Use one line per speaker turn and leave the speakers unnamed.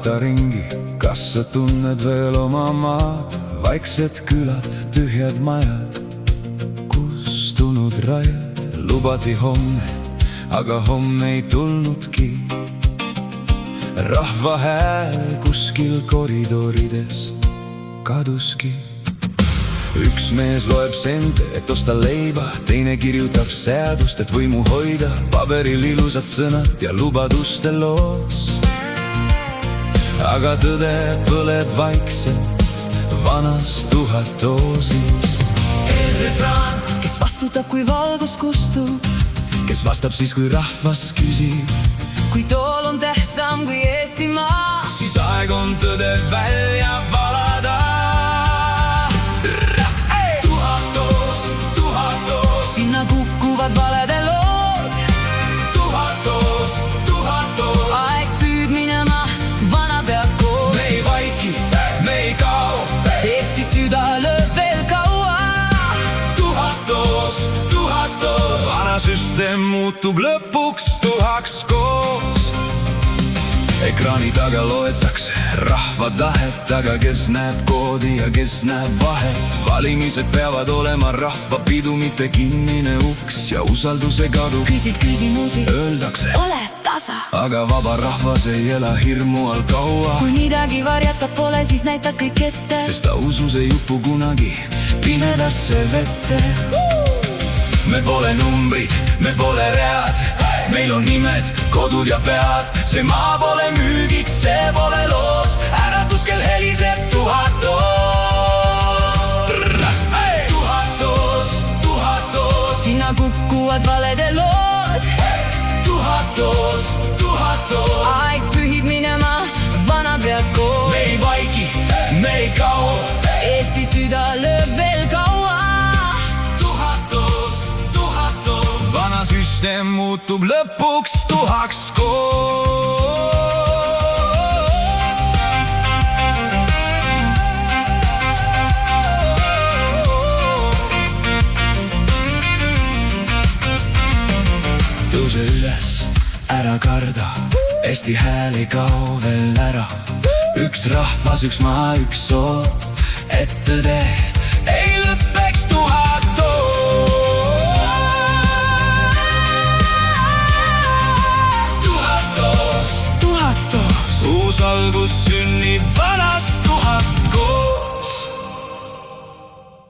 vaata ringi, kas sa tunned veel oma maad? Vaiksed külad, tühjad majad, kustunud rajad. Lubati homne, aga homne ei tulnudki. Rahva hääl kuskil koridorides kaduski. Üks mees loeb sente, et osta leiba, teine kirjutab seadust, et võimu hoida. Paberil ilusad sõnad ja lubaduste loos, aga tõde põleb vaikselt vanas tuhatoosis.
Refraan, kes vastutab, kui valgus kustub,
kes vastab siis, kui rahvas küsib.
kui tool on tähtsam kui Eestimaa,
siis aeg on tõde välja valada.
Sinna kukuvad valede lood.
Tuhat oos.
Aeg püüd minema, vana pead koos.
Me ei vaiki, me ei kao.
Eesti süda lööb veel kaua.
Tuhat oos. Vana süsteem muutub lõpuks tuhaks koos. Ekraani taga loetakse rahva tahet, aga kes näeb koodi ja kes näeb vahet. Valimised peavad olema rahva pidu, mitte kinnine uks ja usalduse kadu.
Küsid küsimusi,
öeldakse,
ole tasa,
aga vaba rahvas ei ela hirmu all kaua.
kui midagi varjata pole, siis näitad kõik ette,
sest ausus ei upu kunagi pimedasse vette. Me pole numbrid, me pole read, meil on nimed, kodud ja pead. See maa pole müügiks, see pole loos, äratus kell heliseb tuhat oos. Tuhat oos.
sinna kukuvad valede lood.
Tuhat oos.
Aeg pühib minema, vanad pead koos.
Me ei vaiki, me ei kao.
Eesti süda lööb veel kaua.
Vana süsteem muutub lõpuks tuhaks koos. Tõuse üles, ära karda, Eesti hääl ei kao veel ära. Üks rahvas, üks maa, üks soov, et tõde ei lõpe.